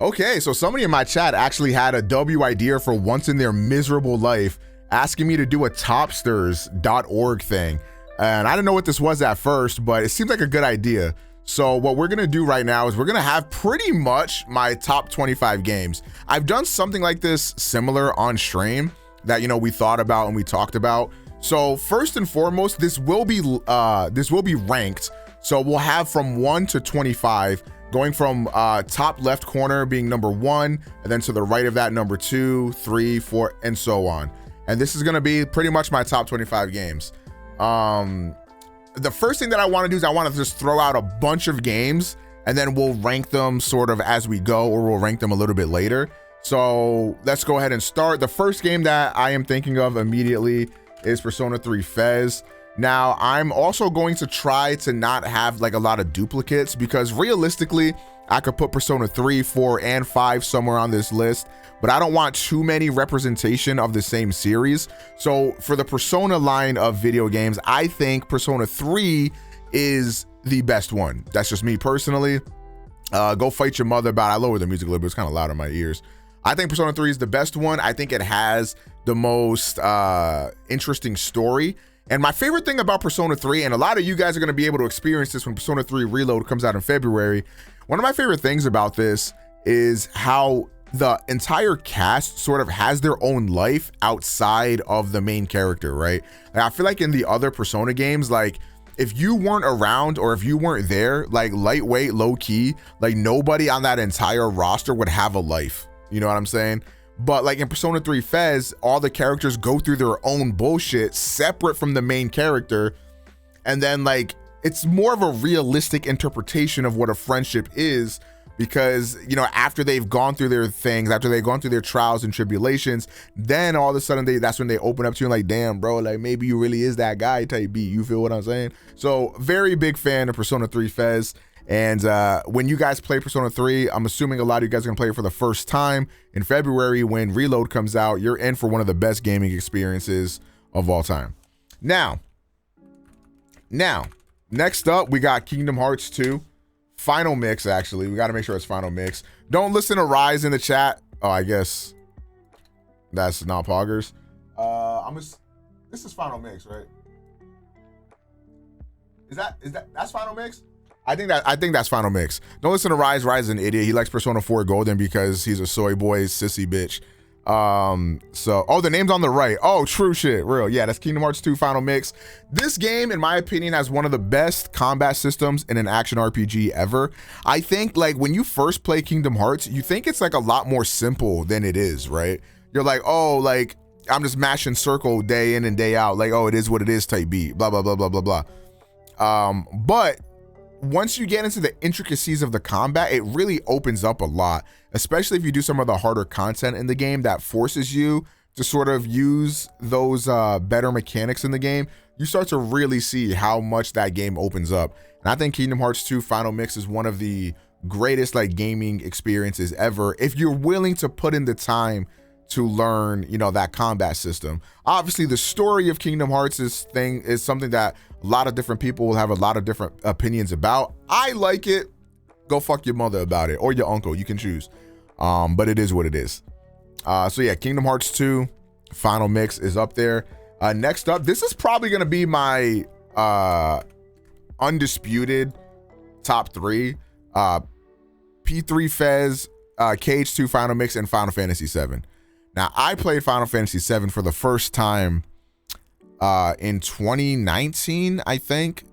Okay, so somebody in my chat actually had a W idea for once in their miserable life, asking me to do a topsters.org thing. And I didn't know what this was at first, but it seemed like a good idea. So what we're gonna do right now is we're gonna have pretty much my top 25 games. I've done something like this similar on stream that, you know, we thought about and we talked about. So first and foremost, this will be ranked. So we'll have from 1 to 25, going from top left corner being number 1, and then to the right of that, number 2, 3, 4, and so on. And this is gonna be pretty much my top 25 games. The first thing that I wanna do is I wanna just throw out a bunch of games, and then we'll rank them sort of as we go, or we'll rank them a little bit later. So let's go ahead and start. The first game that I am thinking of immediately is Persona 3 Fez. Now, I'm also going to try to not have like a lot of duplicates, because realistically, I could put Persona 3, 4, and 5 somewhere on this list, but I don't want too many representation of the same series. So for the Persona line of video games, I think Persona 3 is the best one. That's just me personally. Go fight your mother about it. I lowered the music a little bit. It's kind of loud in my ears. I think Persona 3 is the best one. I think it has the most interesting story. And my favorite thing about Persona 3, and a lot of you guys are going to be able to experience this when Persona 3 Reload comes out in February, one of my favorite things about this is how the entire cast sort of has their own life outside of the main character, right? Like, I feel like in the other Persona games, like, if you weren't around or if you weren't there, like lightweight, low key, like nobody on that entire roster would have a life. You know what I'm saying? But like in Persona 3 Fez, all the characters go through their own bullshit separate from the main character. And then like, it's more of a realistic interpretation of what a friendship is, because, you know, after they've gone through their things, after they've gone through their trials and tribulations, then all of a sudden that's when they open up to you and like, damn, bro, like maybe you really is that guy type beat. You feel what I'm saying? So very big fan of Persona 3 Fez. And when you guys play Persona 3, I'm assuming a lot of you guys are gonna play it for the first time in February when Reload comes out. You're in for one of the best gaming experiences of all time. Now, next up, we got Kingdom Hearts 2. Final mix, actually. We gotta make sure it's final mix. Don't listen to Rise in the chat. Oh, I guess that's not poggers. This is final mix, right? That's final mix? I think that's final mix. Don't listen to Rise. Rise is an idiot. He likes Persona 4 Golden because he's a soy boy sissy bitch. The name's on the right. Oh, true shit. Real. Yeah, that's Kingdom Hearts 2 final mix. This game, in my opinion, has one of the best combat systems in an action RPG ever. I think like when you first play Kingdom Hearts, you think it's like a lot more simple than it is, right? You're like, oh, like I'm just mashing circle day in and day out. Like, oh, it is what it is type beat, blah, blah, blah, blah, blah, blah. But once you get into the intricacies of the combat, it really opens up a lot, especially if you do some of the harder content in the game that forces you to sort of use those better mechanics in the game. You start to really see how much that game opens up. And I think Kingdom Hearts 2 Final Mix is one of the greatest like gaming experiences ever, if you're willing to put in the time to learn, you know, that combat system. Obviously, the story of Kingdom Hearts is something that a lot of different people will have a lot of different opinions about. I like it. Go fuck your mother about it, or your uncle. You can choose. But it is what it is. So yeah, Kingdom Hearts 2 Final Mix is up there. Next up, this is probably gonna be my undisputed top 3. P3 Fez, KH2 Final Mix, and Final Fantasy 7. Now, I played Final Fantasy 7 for the first time in 2019, I think.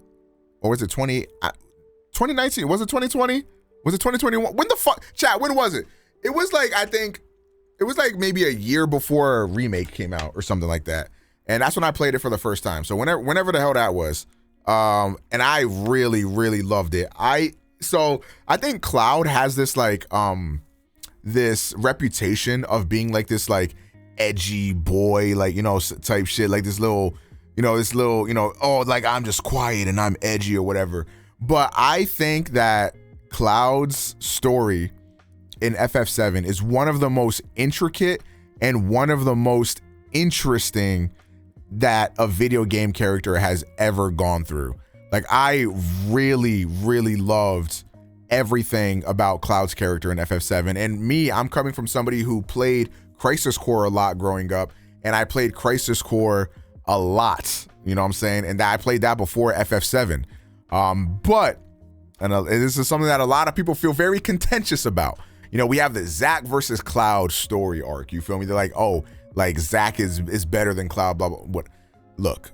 Or was it 2019? Was it 2020? Was it 2021? When the fuck? Chat, when was it? It was like, I think, it was like maybe a year before a remake came out or something like that. And that's when I played it for the first time. So whenever the hell that was. And I really, really loved it. I think Cloud has this like, this reputation of being like this like edgy boy, like, you know, type shit, like this little, oh, like I'm just quiet and I'm edgy or whatever. But I think that Cloud's story in FF7 is one of the most intricate and one of the most interesting that a video game character has ever gone through. Like, I really, really loved everything about Cloud's character in FF7. And me, I'm coming from somebody who played Crisis Core a lot growing up, and I played Crisis Core a lot, you know what I'm saying? And I played that before FF7. But this is something that a lot of people feel very contentious about. You know, we have the Zack versus Cloud story arc. You feel me? They're like, oh, like Zack is better than Cloud, blah, blah. What? Look,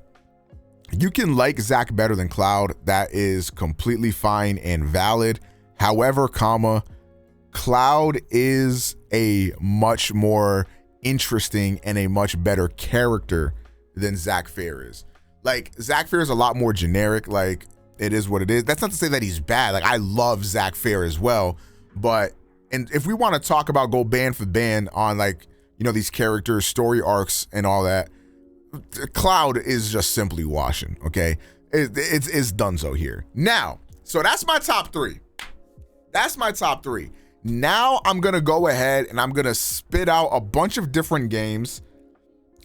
you can like Zack better than Cloud. That is completely fine and valid. However, Cloud is a much more interesting and a much better character than Zack Fair is. Like, Zack Fair is a lot more generic. Like, it is what it is. That's not to say that he's bad. Like, I love Zack Fair as well, but and if we want to talk about go band for band on, like, you know, these characters, story arcs and all that, Cloud is just simply washing, okay? It's donezo here. Now, so that's my top three. That's my top three. Now I'm going to go ahead and I'm going to spit out a bunch of different games,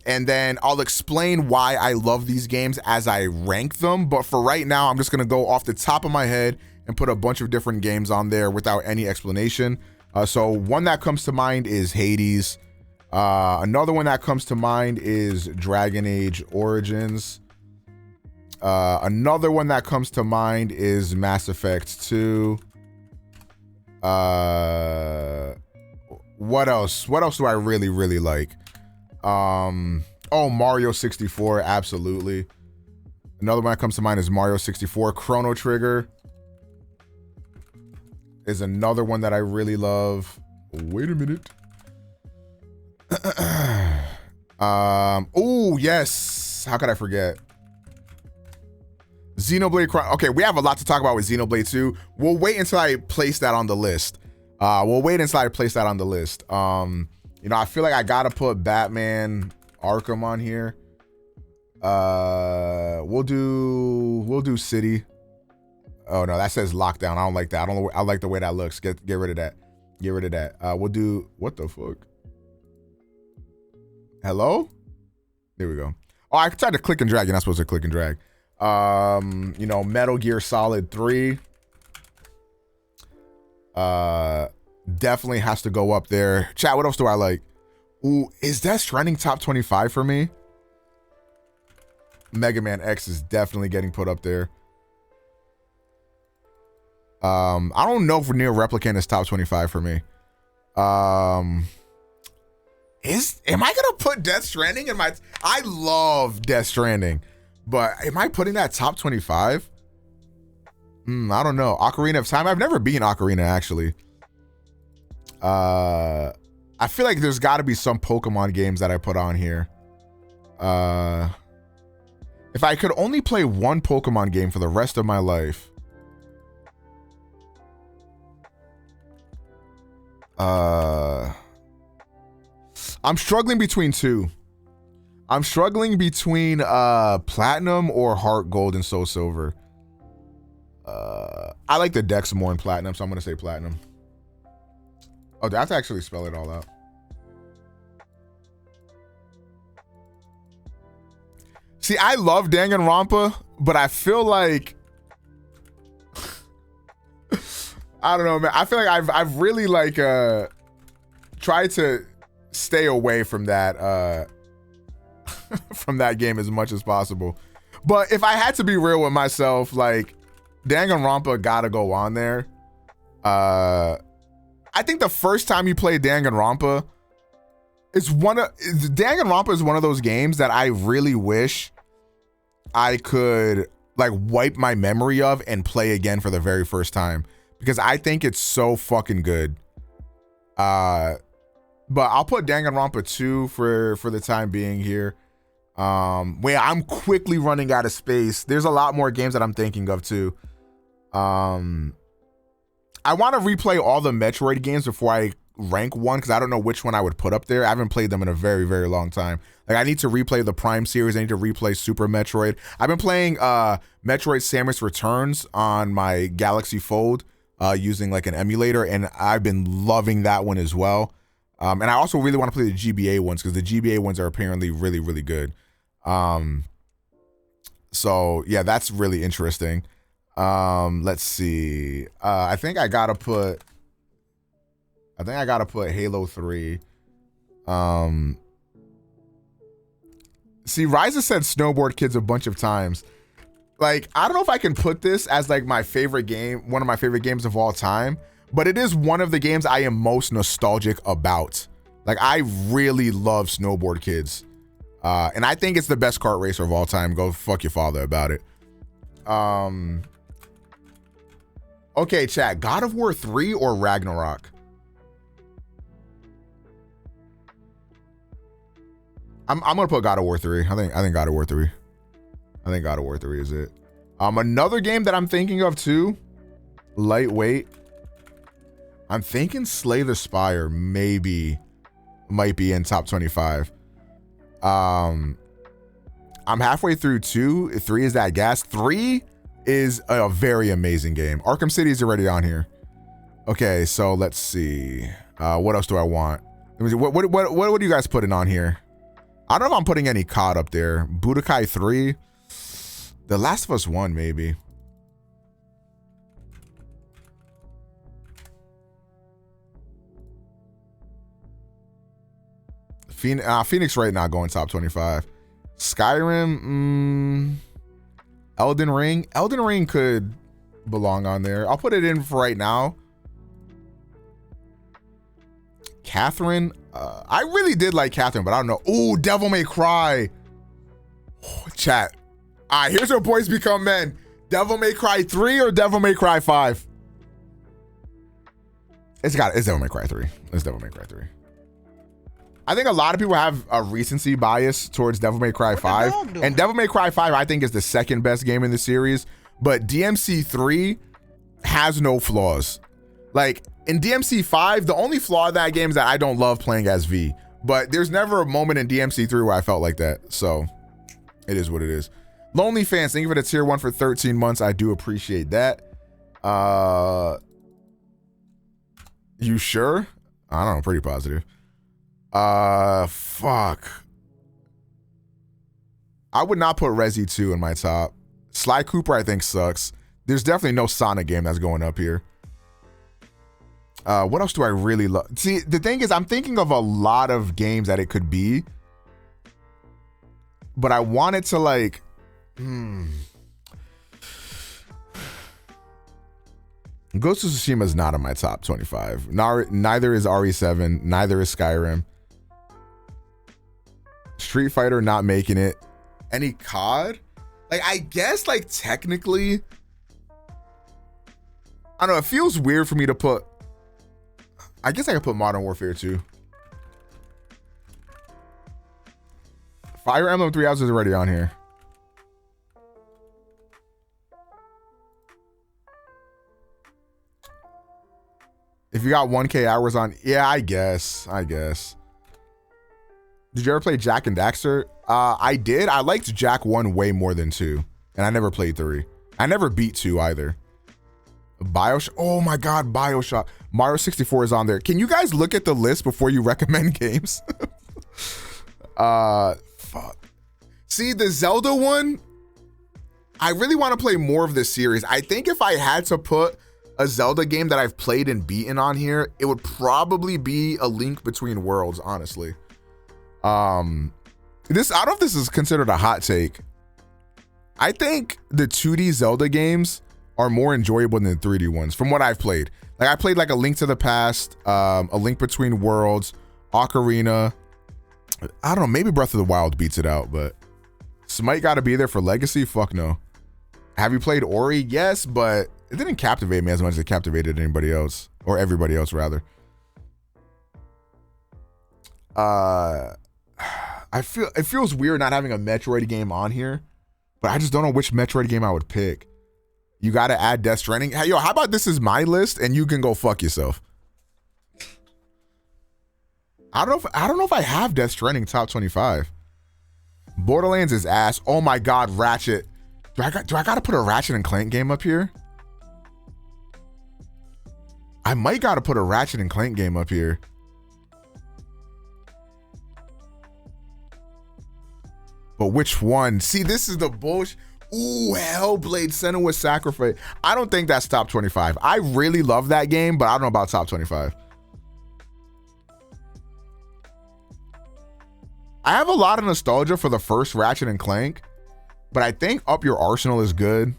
and then I'll explain why I love these games as I rank them. But for right now, I'm just going to go off the top of my head and put a bunch of different games on there without any explanation. So one that comes to mind is Hades. Another one that comes to mind is Dragon Age Origins. Another one that comes to mind is Mass Effect 2. What else? What else do I really, really like? Oh, Mario 64, absolutely. Another one that comes to mind is Mario 64. Chrono Trigger is another one that I really love. Wait a minute. Oh, yes. How could I forget? Xenoblade. Okay, we have a lot to talk about with Xenoblade 2. We'll wait until I place that on the list. You know, I feel like I gotta put Batman Arkham on here. We'll do City. Oh no, that says Lockdown. I don't like that. I like the way that looks. Get rid of that. Get rid of that. We'll do, what the fuck? Hello? There we go. Oh, I tried to click and drag. You're not supposed to click and drag. You know, Metal Gear Solid 3. Definitely has to go up there. Chat, what else do I like? Ooh, is Death Stranding top 25 for me? Mega Man X is definitely getting put up there. I don't know if Near Replicant is top 25 for me. Am I gonna put Death Stranding in my? I love Death Stranding, but am I putting that top 25? I don't know. Ocarina of Time. I've never been Ocarina, actually. I feel like there's got to be some Pokemon games that I put on here. If I could only play one Pokemon game for the rest of my life, I'm struggling between two. I'm struggling between Platinum or Heart Gold and Soul Silver. I like the Dex more in Platinum, so I'm gonna say Platinum. Oh, do I have to actually spell it all out? See, I love Danganronpa, but I feel like I don't know, man. I feel like I've really like tried to stay away from that from that game as much as possible. But if I had to be real with myself, like, Danganronpa gotta go on there. I think the first time you play Danganronpa, Danganronpa is one of those games that I really wish I could like wipe my memory of and play again for the very first time, because I think it's so fucking good. But I'll put Danganronpa 2 for the time being here. Wait, I'm quickly running out of space. There's a lot more games that I'm thinking of too. I want to replay all the Metroid games before I rank one, because I don't know which one I would put up there. I haven't played them in a very, very long time. Like, I need to replay the Prime series. I need to replay Super Metroid. I've been playing Metroid Samus Returns on my Galaxy Fold using like an emulator, and I've been loving that one as well. And I also really want to play the GBA ones, because the GBA ones are apparently really, really good. So yeah, that's really interesting. Let's see. I think I gotta put Halo 3. See, Ryza said Snowboard Kids a bunch of times. Like, I don't know if I can put this as like my favorite game, one of my favorite games of all time, but it is one of the games I am most nostalgic about. Like, I really love Snowboard Kids. And I think it's the best kart racer of all time. Go fuck your father about it. Okay, chat. God of War 3 or Ragnarok? I'm gonna put God of War 3. I think God of War 3. I think God of War 3 is it. Another game that I'm thinking of too, lightweight. I'm thinking Slay the Spire might be in top 25. I'm halfway through 2. 3 is that gas. 3 is a very amazing game. Arkham City is already on here. Okay, so let's see. What else do I want? What are you guys putting on here? I don't know if I'm putting any COD up there. Budokai 3. The Last of Us 1, maybe. Phoenix Wright not going top 25. Skyrim, Elden Ring. Elden Ring could belong on there. I'll put it in for right now. Catherine. I really did like Catherine, but I don't know. Ooh, Devil May Cry. Oh, chat. All right, here's where boys become men. Devil May Cry 3 or Devil May Cry 5? It's Devil May Cry 3. It's Devil May Cry 3. I think a lot of people have a recency bias towards Devil May Cry 5. And Devil May Cry 5, I think, is the second best game in the series. But DMC 3 has no flaws. Like, in DMC 5, the only flaw of that game is that I don't love playing as V. But there's never a moment in DMC 3 where I felt like that. So, it is what it is. Lonely Fans, thank you for the tier 1 for 13 months. I do appreciate that. You sure? I don't know, pretty positive. Fuck. I would not put Resi 2 in my top. Sly Cooper, I think, sucks. There's definitely no Sonic game that's going up here. What else do I really love? See, the thing is, I'm thinking of a lot of games that it could be, but I want it to like, Ghost of Tsushima is not in my top 25. Neither is RE7. Neither is Skyrim. Street Fighter not making it. Any COD? Like, I guess, like, technically, I don't know. It feels weird for me to put. I guess I could put Modern Warfare 2. Fire Emblem 3 Houses is already on here. If you got 1K hours on, yeah, I guess. Did you ever play Jack and Daxter? I did. I liked Jack 1 way more than 2. And I never played 3. I never beat 2 either. Bioshock. Oh my God, Bioshock. Mario 64 is on there. Can you guys look at the list before you recommend games? Fuck. See, the Zelda one, I really want to play more of this series. I think if I had to put a Zelda game that I've played and beaten on here, it would probably be A Link Between Worlds, honestly. I don't know if this is considered a hot take. I think the 2D Zelda games are more enjoyable than the 3D ones from what I've played. Like, I played like A Link to the Past, A Link Between Worlds, Ocarina. I don't know, maybe Breath of the Wild beats it out, but Smite gotta be there for Legacy? Fuck no. Have you played Ori? Yes, but it didn't captivate me as much as it captivated anybody else, or everybody else rather. I feel it feels weird not having a Metroid game on here, but I just don't know which Metroid game I would pick. You gotta add Death Stranding. Hey, yo, how about this is my list and you can go fuck yourself? I don't know if I have Death Stranding top 25. Borderlands is ass. Oh my God, Ratchet. Do I gotta put a Ratchet and Clank game up here? I might gotta put a Ratchet and Clank game up here. But which one? See, this is the bullshit. Ooh, Hellblade Senua's Sacrifice. I don't think that's top 25. I really love that game, but I don't know about top 25. I have a lot of nostalgia for the first Ratchet and Clank, but I think Up Your Arsenal is good.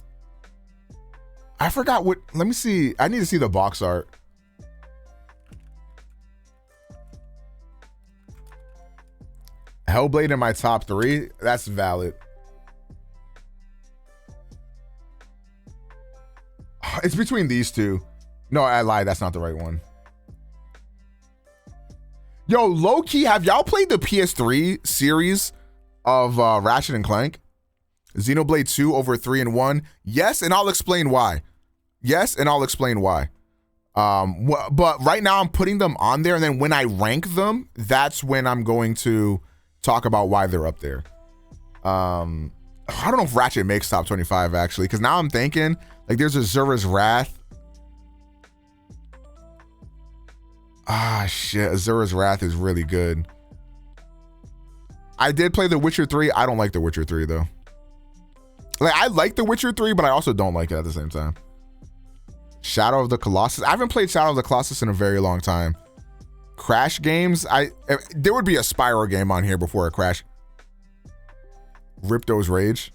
I forgot what, let me see. I need to see the box art. Hellblade in my top 3. That's valid. It's between these two. No, I lied. That's not the right one. Yo, low key, have y'all played the PS3 series of Ratchet and Clank? Xenoblade 2 over 3 and 1? Yes, and I'll explain why. Yes, and I'll explain why. But right now I'm putting them on there, and then when I rank them, that's when I'm going to talk about why they're up there. I don't know if Ratchet makes top 25 actually, because now I'm thinking like there's Azura's Wrath. Ah shit, Azura's Wrath is really good. I did play The Witcher 3. I don't like The Witcher 3 though. Like I like The Witcher 3, but I also don't like it at the same time. Shadow of the Colossus. I haven't played Shadow of the Colossus in a very long time. Crash games. There would be a Spyro game on here before a Crash. Ripto's Rage.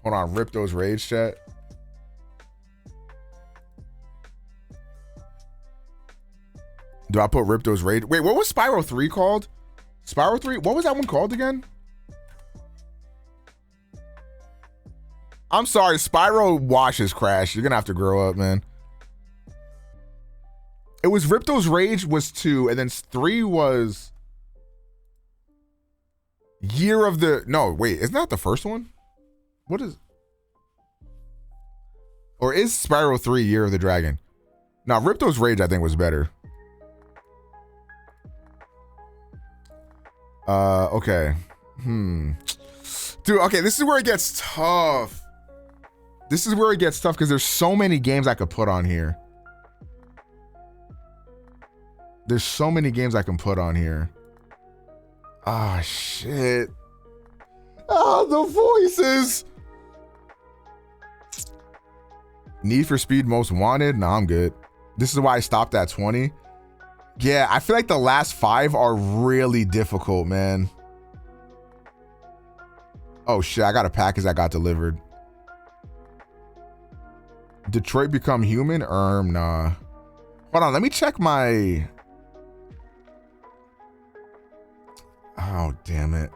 Hold on, Ripto's Rage, chat. Do I put Ripto's Rage? Wait, what was Spyro 3 called? Spyro 3? What was that one called again? I'm sorry, Spyro washes Crash. You're gonna have to grow up, man. It was Ripto's Rage was 2, and then 3 was Year of the... No, wait, isn't that the first one? What is... Or is Spyro 3 Year of the Dragon? Now, Ripto's Rage, I think, was better. Okay. Dude, okay, this is where it gets tough. This is where it gets tough because there's so many games I could put on here. There's so many games I can put on here. Ah, shit. Ah, the voices. Need for Speed Most Wanted? Nah, I'm good. This is why I stopped at 20. Yeah, I feel like the last 5 are really difficult, man. Oh shit, I got a package that got delivered. Detroit Become Human? Nah. Hold on, let me check my... Oh, damn it.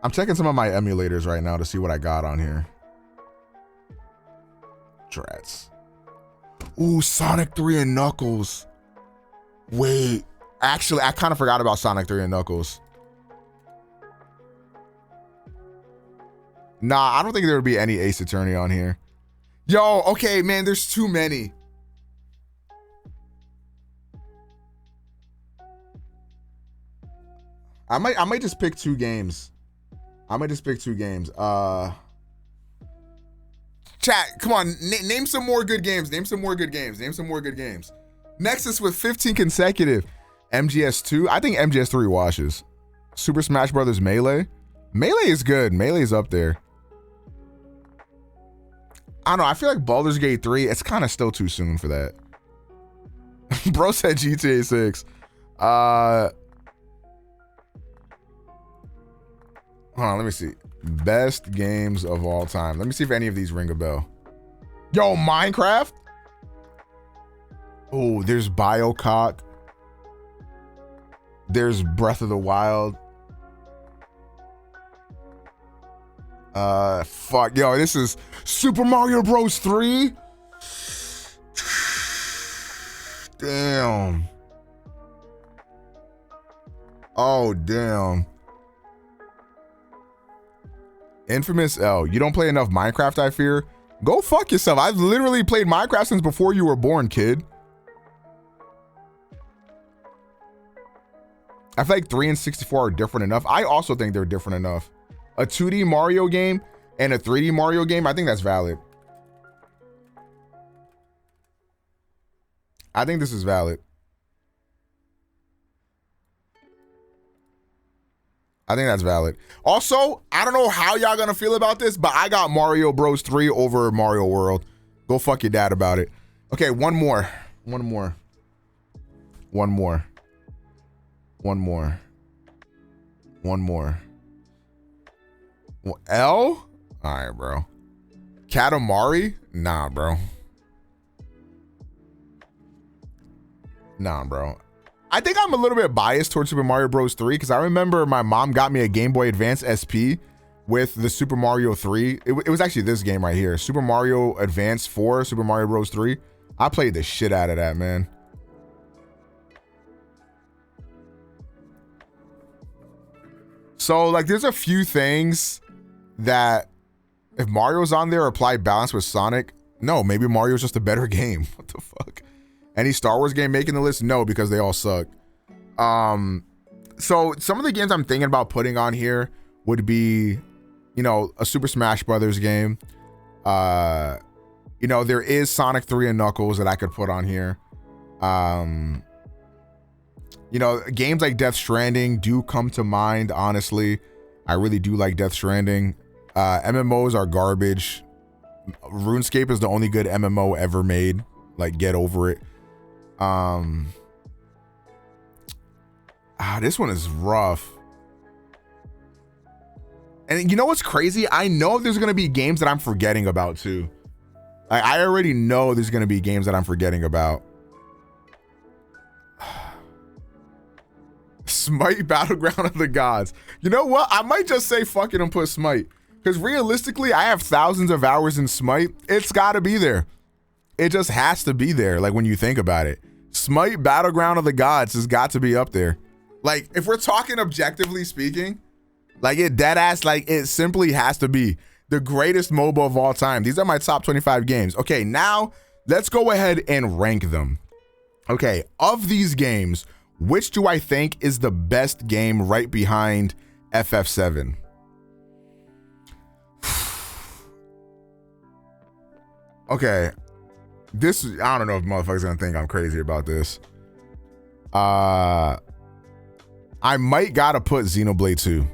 I'm checking some of my emulators right now to see what I got on here. Drats. Ooh, Sonic 3 and Knuckles. Wait. Actually, I kind of forgot about Sonic 3 and Knuckles. Nah, I don't think there would be any Ace Attorney on here. Yo, okay, man, there's too many. I might just pick 2 games. Chat, come on, name some more good games. Name some more good games. Nexus with 15 consecutive. MGS2, I think MGS3 washes. Super Smash Brothers Melee. Melee is good. Melee is up there. I don't know. I feel like Baldur's Gate 3, it's kind of still too soon for that. Bro said GTA 6. Hold on, let me see. Best games of all time. Let me see if any of these ring a bell. Yo, Minecraft? Oh, there's Biocock. There's Breath of the Wild. Fuck, yo, this is Super Mario Bros. 3. Damn. Oh, damn. Infamous L. You don't play enough Minecraft, I fear. Go fuck yourself. I've literally played Minecraft since before you were born, kid. I feel like 3 and 64 are different enough. I also think they're different enough. A 2D Mario game and a 3D Mario game, I think that's valid. I think this is valid. I think that's valid. Also, I don't know how y'all gonna feel about this, but I got Mario Bros 3 over Mario World. Go fuck your dad about it. Okay, one more. One more. One more. One more. One more. L? All right, bro. Katamari? Nah, bro. Nah, bro. I think I'm a little bit biased towards Super Mario Bros. 3 because I remember my mom got me a Game Boy Advance SP with the Super Mario 3. It was actually this game right here. Super Mario Advance 4, Super Mario Bros. 3. I played the shit out of that, man. So, like, there's a few things that if Mario's on there, apply balance with Sonic. No, maybe Mario's just a better game. What the fuck? Any Star Wars game making the list? No, because they all suck. So some of the games I'm thinking about putting on here would be, you know, a Super Smash Brothers game. You know, there is Sonic 3 and Knuckles that I could put on here. You know, games like Death Stranding do come to mind, honestly. I really do like Death Stranding. MMOs are garbage. RuneScape is the only good MMO ever made. Like, get over it. This one is rough. And you know what's crazy? I know there's gonna be games that I'm forgetting about too. I already know there's gonna be games that I'm forgetting about. Smite Battleground of the Gods. You know what? I might just say fuck it and put Smite. Because realistically, I have thousands of hours in Smite. It's gotta be there. It just has to be there, like when you think about it. Smite Battleground of the Gods has got to be up there. Like, if we're talking objectively speaking, like it dead ass, like it simply has to be the greatest MOBA of all time. These are my top 25 games. Okay, now let's go ahead and rank them. Okay, of these games, which do I think is the best game right behind FF7? Okay, this, I don't know if motherfuckers gonna think I'm crazy about this. I might gotta put Xenoblade 2.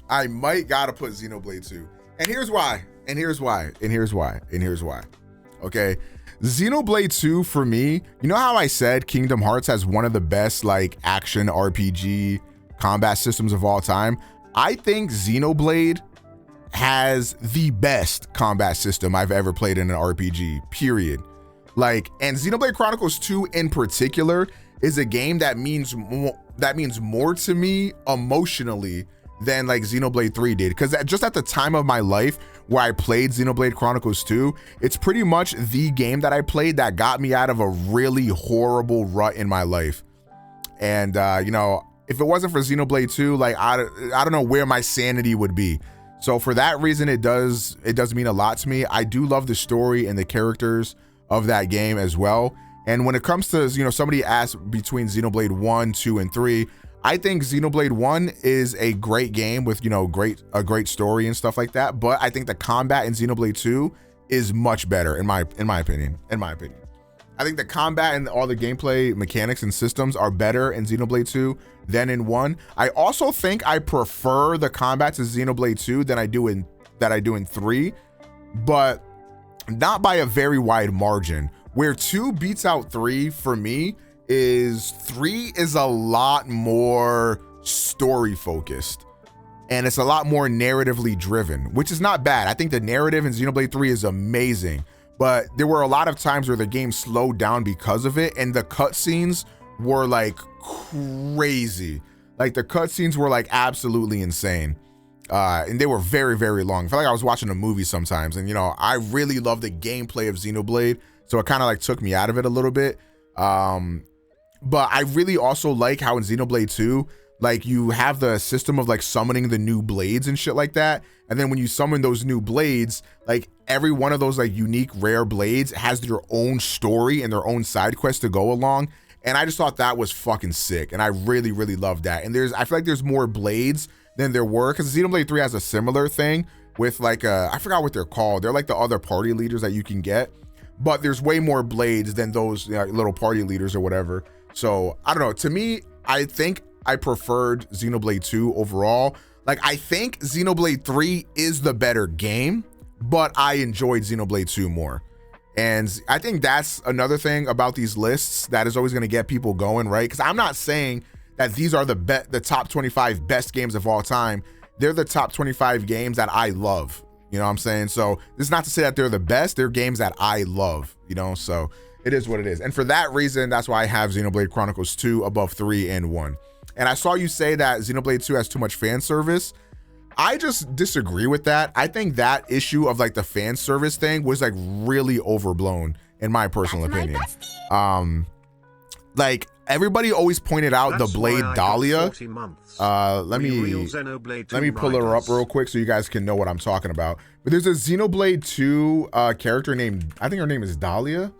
I might gotta put Xenoblade 2. And here's why. And here's why. And here's why. And here's why. Okay. Xenoblade 2 for me, you know how I said Kingdom Hearts has one of the best like action RPG combat systems of all time? I think Xenoblade has the best combat system I've ever played in an RPG, period. Like, and Xenoblade Chronicles 2 in particular is a game that means more to me emotionally than like Xenoblade 3 did. Because just at the time of my life where I played Xenoblade Chronicles 2, it's pretty much the game that I played that got me out of a really horrible rut in my life. And, you know, if it wasn't for Xenoblade 2, like, I don't know where my sanity would be. So for that reason, it does mean a lot to me. I do love the story and the characters of that game as well. And when it comes to, you know, somebody asked between Xenoblade 1, 2, and 3, I think Xenoblade 1 is a great game with, you know, a great story and stuff like that. But I think the combat in Xenoblade 2 is much better in my opinion. I think the combat and all the gameplay mechanics and systems are better in Xenoblade 2 than in 1. I also think I prefer the combat to Xenoblade 2 than I do in 3, but not by a very wide margin. Where 2 beats out 3 for me is 3 is a lot more story focused and it's a lot more narratively driven, which is not bad. I think the narrative in Xenoblade 3 is amazing, but there were a lot of times where the game slowed down because of it, and the cutscenes were like crazy. Like the cutscenes were like absolutely insane. And they were very, very long. I felt like I was watching a movie sometimes. And, you know, I really love the gameplay of Xenoblade, so it kind of like took me out of it a little bit. But I really also like how in Xenoblade 2, like you have the system of like summoning the new blades and shit like that. And then when you summon those new blades, like every one of those like unique rare blades has their own story and their own side quest to go along. And I just thought that was fucking sick. And I really, really loved that. And I feel like there's more blades than there were, because Xenoblade 3 has a similar thing with like, I forgot what they're called. They're like the other party leaders that you can get, but there's way more blades than those little party leaders or whatever. So I don't know. To me, I think I preferred Xenoblade 2 overall. Like, I think Xenoblade 3 is the better game, but I enjoyed Xenoblade 2 more. And I think that's another thing about these lists that is always going to get people going, right? Because I'm not saying that these are the top 25 best games of all time. They're the top 25 games that I love. You know what I'm saying? So this is not to say that they're the best. They're games that I love, you know? So it is what it is. And for that reason, that's why I have Xenoblade Chronicles 2 above 3 and 1. And I saw you say that Xenoblade 2 has too much fan service. I just disagree with that. I think that issue of like the fan service thing was like really overblown in my personal opinion. Like everybody always pointed out the Blade Dahlia. Let me pull her up real quick so you guys can know what I'm talking about. But there's a Xenoblade 2 character named, I think her name is Dahlia.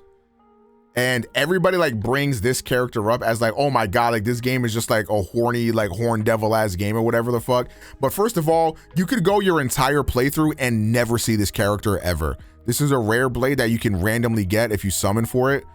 And everybody like brings this character up as like, oh my God, like this game is just like a horny, like horn devil ass game or whatever the fuck. But first of all, you could go your entire playthrough and never see this character ever. This is a rare blade that you can randomly get if you summon for it.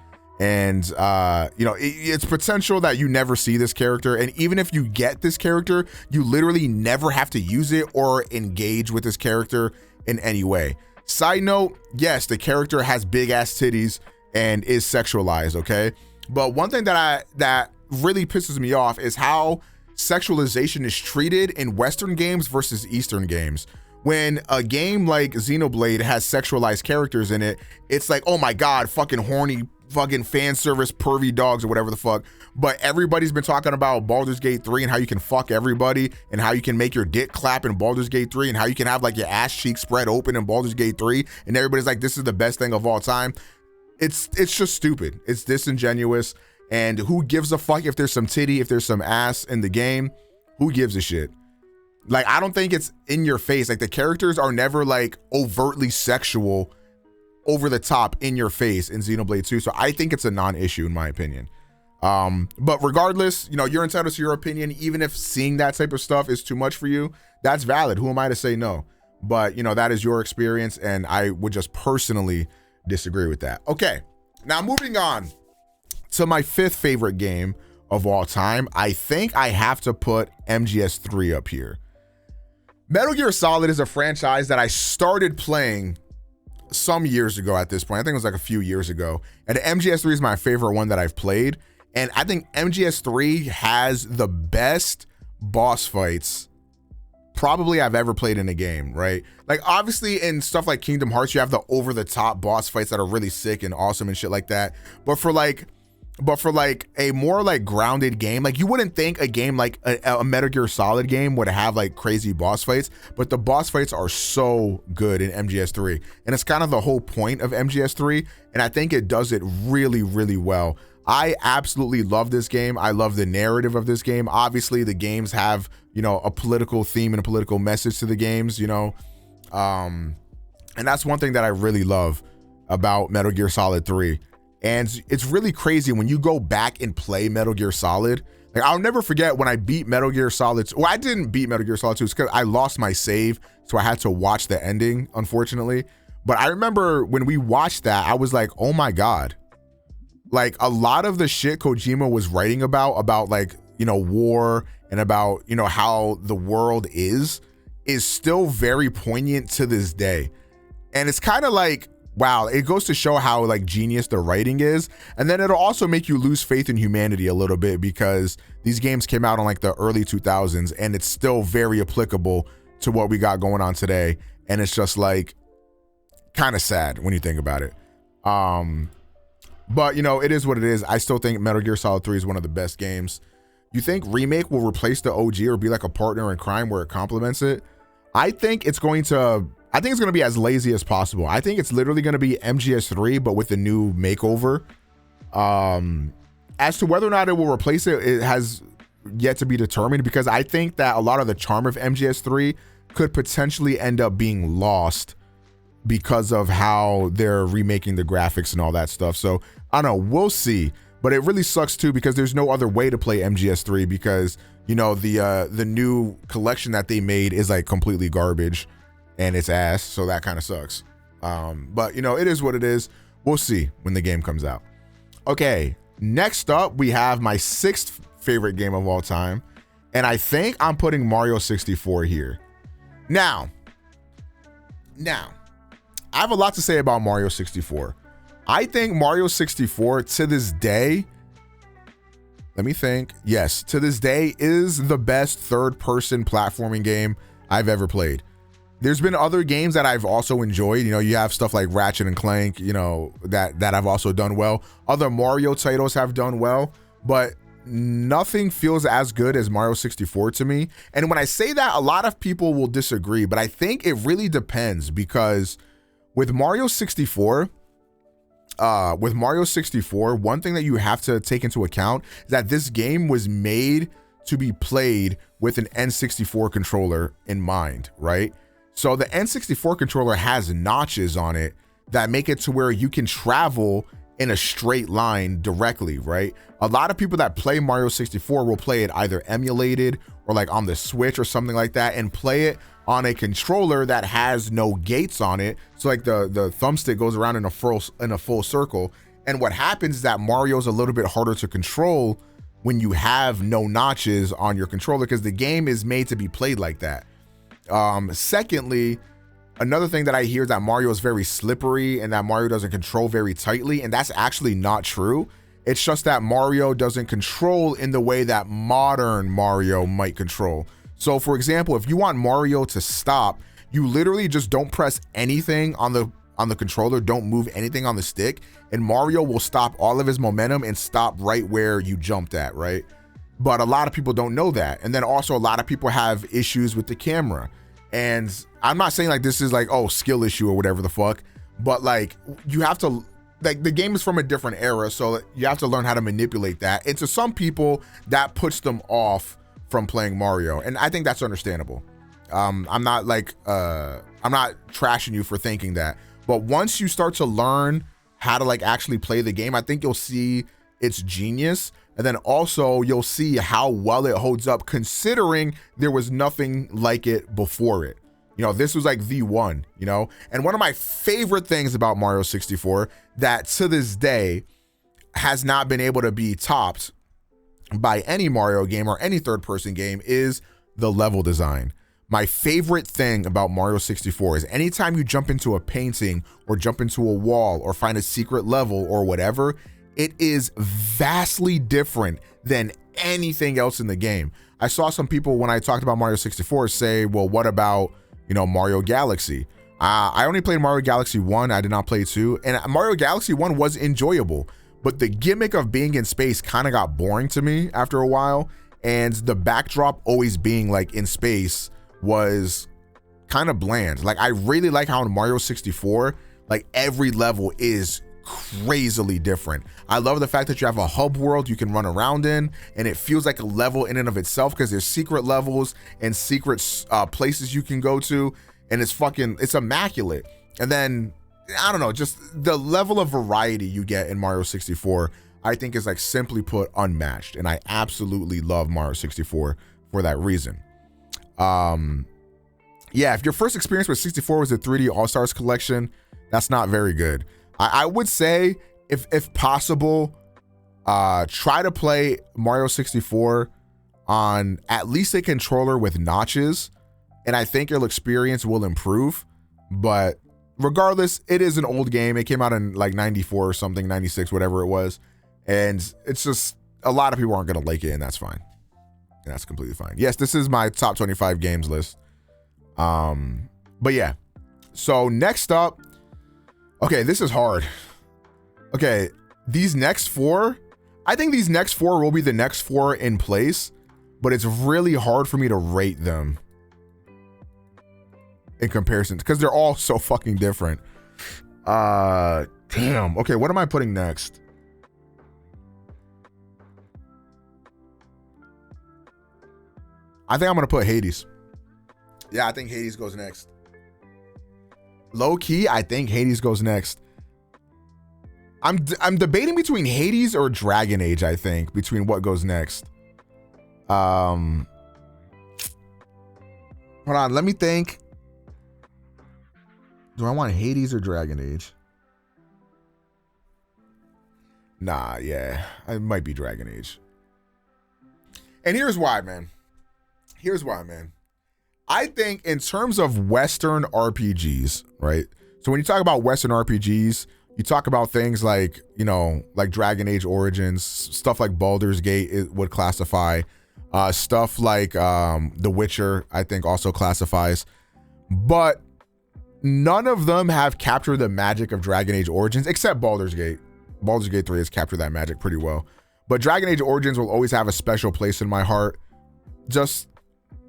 And, you know, it's potential that you never see this character. And even if you get this character, you literally never have to use it or engage with this character in any way. Side note, yes, the character has big ass titties and is sexualized, okay? But one thing that really pisses me off is how sexualization is treated in Western games versus Eastern games. When a game like Xenoblade has sexualized characters in it, it's like, oh my God, fucking horny, fucking fan service, pervy dogs or whatever the fuck. But everybody's been talking about Baldur's Gate 3 and how you can fuck everybody and how you can make your dick clap in Baldur's Gate 3 and how you can have like your ass cheek spread open in Baldur's Gate 3. And everybody's like, this is the best thing of all time. It's just stupid. It's disingenuous. And who gives a fuck if there's some titty, if there's some ass in the game? Who gives a shit? Like, I don't think it's in your face. Like, the characters are never like overtly sexual, over the top, in your face in Xenoblade 2. So I think it's a non-issue in my opinion. But regardless, you know, you're entitled to your opinion. Even if seeing that type of stuff is too much for you, that's valid. Who am I to say no? But, you know, that is your experience. And I would just personally disagree with that. Okay, now moving on to my 5th favorite game of all time. I think I have to put MGS3 up here. Metal Gear Solid is a franchise that I started playing some years ago at this point. I think it was like a few years ago. And MGS3 is my favorite one that I've played. And I think MGS3 has the best boss fights probably I've ever played in a game, right? Like, obviously in stuff like Kingdom Hearts, you have the over-the-top boss fights that are really sick and awesome and shit like that. But for like a more like grounded game, like you wouldn't think a game like a Metal Gear Solid game would have like crazy boss fights, but the boss fights are so good in MGS3. And it's kind of the whole point of MGS3. And I think it does it really, really well. I absolutely love this game. I love the narrative of this game. Obviously, the games have, you know, a political theme and a political message to the games, you know. And that's one thing that I really love about Metal Gear Solid 3. And it's really crazy when you go back and play Metal Gear Solid. Like, I'll never forget when I beat Metal Gear Solid 2. Well, I didn't beat Metal Gear Solid 2. It's because I lost my save, so I had to watch the ending, unfortunately. But I remember when we watched that, I was like, oh my God. Like, a lot of the shit Kojima was writing about like, you know, war and about, you know, how the world is still very poignant to this day. And it's kind of like, wow, it goes to show how like genius the writing is. And then it'll also make you lose faith in humanity a little bit, because these games came out in like the early 2000s and it's still very applicable to what we got going on today. And it's just like kind of sad when you think about it. But, you know, it is what it is. I still think Metal Gear Solid 3 is one of the best games. You think Remake will replace the OG or be like a partner in crime where it complements it? I think it's going to be as lazy as possible. I think it's literally going to be MGS3, but with a new makeover. As to whether or not it will replace it, it has yet to be determined, because I think that a lot of the charm of MGS3 could potentially end up being lost because of how they're remaking the graphics and all that stuff. So I don't know, we'll see. But it really sucks too, because there's no other way to play MGS3, because, you know, the new collection that they made is like completely garbage and it's ass. So that kind of sucks. But, you know, it is what it is. We'll see when the game comes out. Okay, next up we have my 6th favorite game of all time, And I think I'm putting Mario 64 here. Now, I have a lot to say about Mario 64. I think Mario 64 to this day, let me think. Yes, to this day is the best third-person platforming game I've ever played. There's been other games that I've also enjoyed. You know, you have stuff like Ratchet and Clank, you know, that I've also done well. Other Mario titles have done well, but nothing feels as good as Mario 64 to me. And when I say that, a lot of people will disagree, but I think it really depends, because with Mario 64, one thing that you have to take into account is that this game was made to be played with an N64 controller in mind, right? So the N64 controller has notches on it that make it to where you can travel in a straight line directly, right? A lot of people that play Mario 64 will play it either emulated or like on the Switch or something like that, and play it on a controller that has no gates on it. So like the thumbstick goes around in a full circle. And what happens is that Mario's a little bit harder to control when you have no notches on your controller, because the game is made to be played like that. Secondly, another thing that I hear is that Mario is very slippery and that Mario doesn't control very tightly, and that's actually not true. It's just that Mario doesn't control in the way that modern Mario might control. So for example, if you want Mario to stop, you literally just don't press anything on the controller, don't move anything on the stick, and Mario will stop all of his momentum and stop right where you jumped at, right? But a lot of people don't know that. And then also a lot of people have issues with the camera. And I'm not saying like this is like, oh, skill issue or whatever the fuck, but like you have to, like, the game is from a different era, so you have to learn how to manipulate that. And to some people, that puts them off from playing Mario, and I think that's understandable. I'm not trashing you for thinking that, but once you start to learn how to like actually play the game, I think you'll see its genius. And then also you'll see how well it holds up, considering there was nothing like it before it. You know, this was like the one, you know? And one of my favorite things about Mario 64 that to this day has not been able to be topped by any Mario game or any third-person game is the level design. My favorite thing about Mario 64 is anytime you jump into a painting or jump into a wall or find a secret level or whatever, it is vastly different than anything else in the game. I saw some people, when I talked about Mario 64, say, well, what about, you know, Mario Galaxy? I only played Mario Galaxy 1. I did not play 2. And Mario Galaxy 1 was enjoyable, but the gimmick of being in space kind of got boring to me after a while. And the backdrop always being like in space was kind of bland. Like, I really like how in Mario 64, like every level is crazily different. I love the fact that you have a hub world you can run around in, and it feels like a level in and of itself, because there's secret levels and secret places you can go to, and it's immaculate. And then I don't know, just the level of variety you get in Mario 64, I think is like simply put unmatched, and I absolutely love Mario 64 for that reason. Yeah, if your first experience with 64 was the 3D All-Stars collection, that's not very good. I would say, if possible, try to play Mario 64 on at least a controller with notches, and I think your experience will improve. But regardless, it is an old game. It came out in like 94 or something, 96, whatever it was. And it's just, a lot of people aren't going to like it, and that's fine. And that's completely fine. Yes, this is my top 25 games list. But yeah. So next up, okay, this is hard. Okay, these next four, I think these next four will be the next four in place, but it's really hard for me to rate them in comparison, because they're all so fucking different. Damn. Okay, what am I putting next? I think I'm gonna put Hades. Yeah, I think Hades goes next. Low key, I think Hades goes next. I'm debating between Hades or Dragon Age, I think, between what goes next. Hold on, let me think. Do I want Hades or Dragon Age? Nah, yeah, it might be Dragon Age. And here's why, man. Here's why, man. I think in terms of Western RPGs, right? So when you talk about Western RPGs, you talk about things like, you know, like Dragon Age Origins, stuff like Baldur's Gate it would classify. Stuff like The Witcher, I think also classifies. But none of them have captured the magic of Dragon Age Origins, except Baldur's Gate. Baldur's Gate 3 has captured that magic pretty well. But Dragon Age Origins will always have a special place in my heart. Just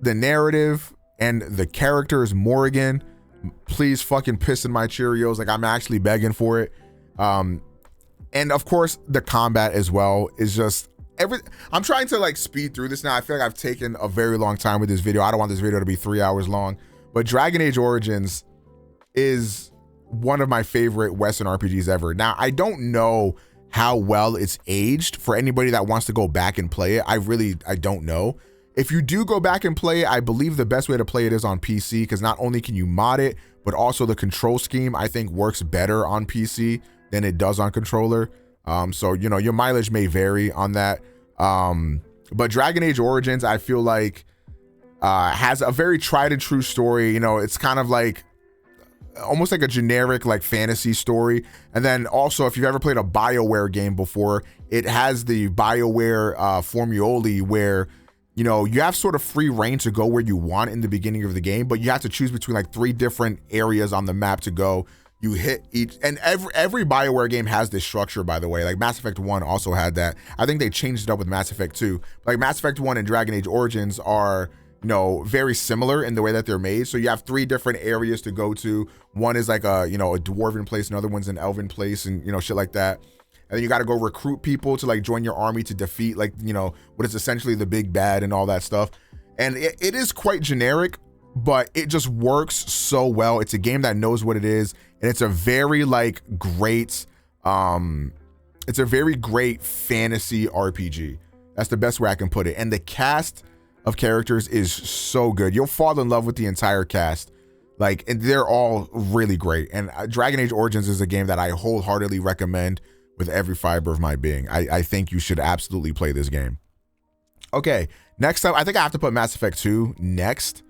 the narrative and the characters. Morrigan, please fucking piss in my Cheerios. Like, I'm actually begging for it. And of course, the combat as well is just I'm trying to like speed through this now. I feel like I've taken a very long time with this video. I don't want this video to be 3 hours long, but Dragon Age Origins is one of my favorite Western RPGs ever. Now, I don't know how well it's aged for anybody that wants to go back and play it. I don't know. If you do go back and play it, I believe the best way to play it is on PC, because not only can you mod it, but also the control scheme I think works better on PC than it does on controller. So, you know, your mileage may vary on that. But Dragon Age Origins, I feel like has a very tried and true story. You know, it's kind of like almost like a generic like fantasy story. And then also, if you've ever played a BioWare game before, it has the BioWare formulae where, you know, you have sort of free reign to go where you want in the beginning of the game, but you have to choose between like 3 different areas on the map to go. You hit each, and every BioWare game has this structure, by the way. Like Mass Effect 1 also had that. I think they changed it up with Mass Effect 2. Like Mass Effect 1 and Dragon Age Origins are, you know, very similar in the way that they're made. So you have 3 different areas to go to. One is like a, you know, a dwarven place, another one's an elven place, and, you know, shit like that. And then you got to go recruit people to like join your army to defeat, like, you know, what is essentially the big bad and all that stuff. And it is quite generic, but it just works so well. It's a game that knows what it is, and it's a very like great it's a very great fantasy RPG. That's the best way I can put it. And the cast of characters is so good. You'll fall in love with the entire cast. Like, and they're all really great. And Dragon Age Origins is a game that I wholeheartedly recommend with every fiber of my being. I think you should absolutely play this game. Okay, next up, I think I have to put Mass Effect 2 next.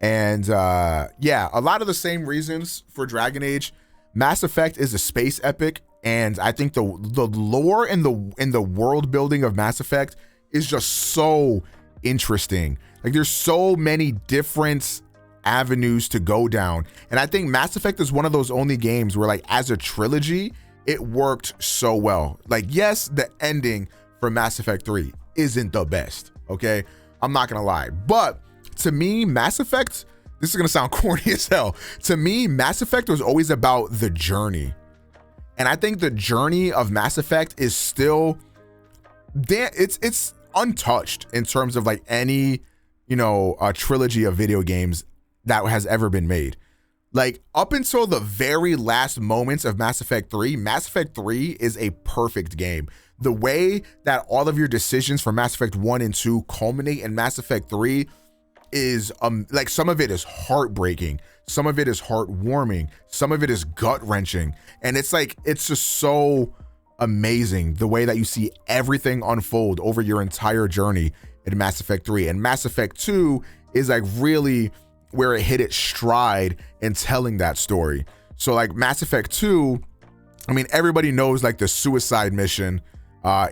And yeah, a lot of the same reasons for Dragon Age. Mass Effect is a space epic, and I think the lore and the world building of Mass Effect is just so interesting. Like, there's so many different avenues to go down, and I think Mass Effect is one of those only games where, like, as a trilogy, it worked so well. Like, yes, the ending for Mass Effect 3 isn't the best, okay? I'm not gonna lie, but to me, Mass Effect, this is gonna sound corny as hell. To me, Mass Effect was always about the journey. And I think the journey of Mass Effect is still, it's untouched in terms of like any, you know, trilogy of video games that has ever been made. Like, up until the very last moments of Mass Effect 3, Mass Effect 3 is a perfect game. The way that all of your decisions for Mass Effect 1 and 2 culminate in Mass Effect 3 is like, some of it is heartbreaking, some of it is heartwarming, some of it is gut-wrenching, and it's like, it's just so amazing the way that you see everything unfold over your entire journey in Mass Effect 3. And Mass Effect 2 is like really where it hit its stride in telling that story. So like Mass Effect 2, I mean, everybody knows like the suicide mission